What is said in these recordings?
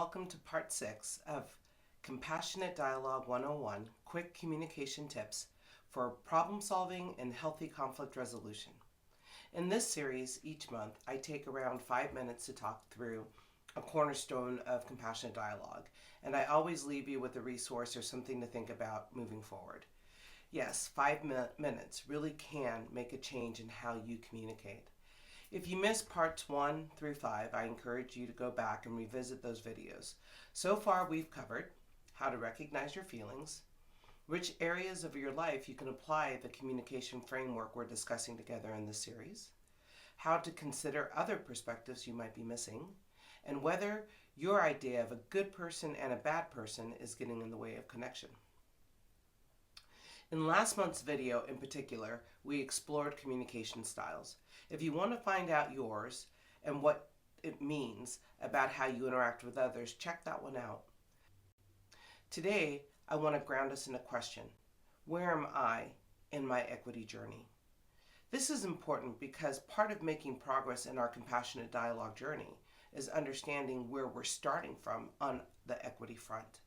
welcome to part 6 of Compassionate Dialogue 101, Quick Communication Tips for Problem Solving and Healthy Conflict Resolution. In this series, each month, I take around 5 minutes to talk through a cornerstone of compassionate dialogue, and I always leave you with a resource or something to think about moving forward. Yes, 5 minutes really can make a change in how you communicate. If you missed parts 1 through 5, I encourage you to go back and revisit those videos. So far, we've covered how to recognize your feelings, which areas of your life you can apply the communication framework we're discussing together in this series, how to consider other perspectives you might be missing, and whether your idea of a good person and a bad person is getting in the way of connection. In last month's video in particular, we explored communication styles. If you want to find out yours and what it means about how you interact with others, check that one out. Today, I want to ground us in a question. Where am I in my equity journey? This is important because part of making progress in our compassionate dialogue journey is understanding where we're starting from on the equity front.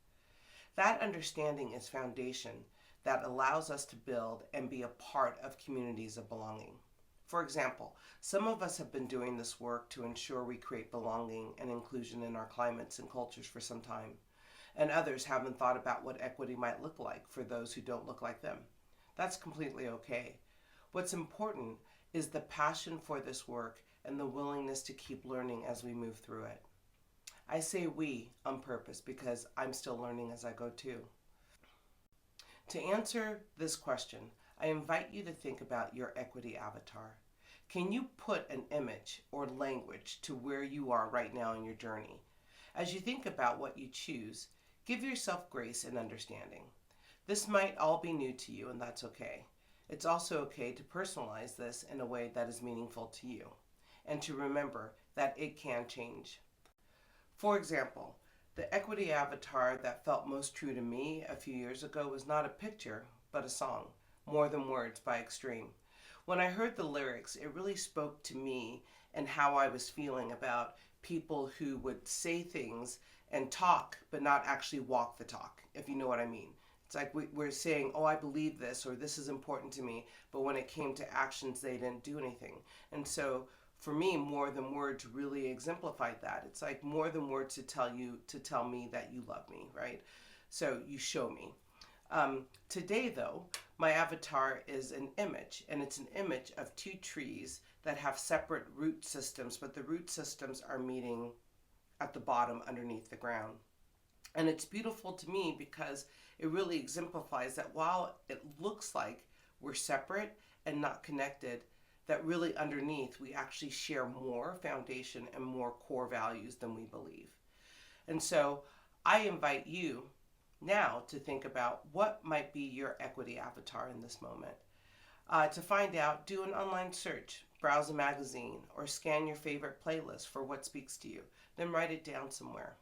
That understanding is foundation that allows us to build and be a part of communities of belonging. For example, some of us have been doing this work to ensure we create belonging and inclusion in our climates and cultures for some time, and others haven't thought about what equity might look like for those who don't look like them. That's completely okay. What's important is the passion for this work and the willingness to keep learning as we move through it. I say we on purpose because I'm still learning as I go too. To answer this question, I invite you to think about your equity avatar. Can you put an image or language to where you are right now in your journey? As you think about what you choose, give yourself grace and understanding. This might all be new to you, and that's okay. It's also okay to personalize this in a way that is meaningful to you, and to remember that it can change. For example, the equity avatar that felt most true to me a few years ago was not a picture, but a song, More Than Words by Extreme. When I heard the lyrics, it really spoke to me and how I was feeling about people who would say things and talk, but not actually walk the talk, if you know what I mean. It's like we're saying, oh, I believe this, or this is important to me, but when it came to actions, they didn't do anything. And so for me, More Than Words really exemplified that. It's like more than words to tell me that you love me, right? So you show me. Today, though, my avatar is an image, and it's an image of two trees that have separate root systems, but the root systems are meeting at the bottom underneath the ground. And it's beautiful to me because it really exemplifies that while it looks like we're separate and not connected, that really underneath we actually share more foundation and more core values than we believe. And so I invite you now to think about what might be your equity avatar in this moment. To find out, do an online search, browse a magazine, or scan your favorite playlist for what speaks to you. Then write it down somewhere.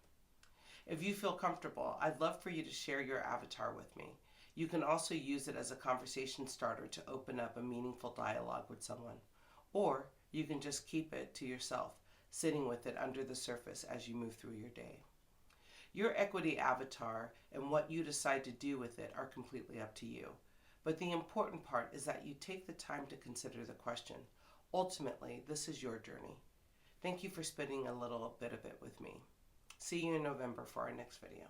If you feel comfortable, I'd love for you to share your avatar with me. You can also use it as a conversation starter to open up a meaningful dialogue with someone. Or you can just keep it to yourself, sitting with it under the surface as you move through your day. Your equity avatar and what you decide to do with it are completely up to you. But the important part is that you take the time to consider the question. Ultimately, this is your journey. Thank you for spending a little bit of it with me. See you in November for our next video.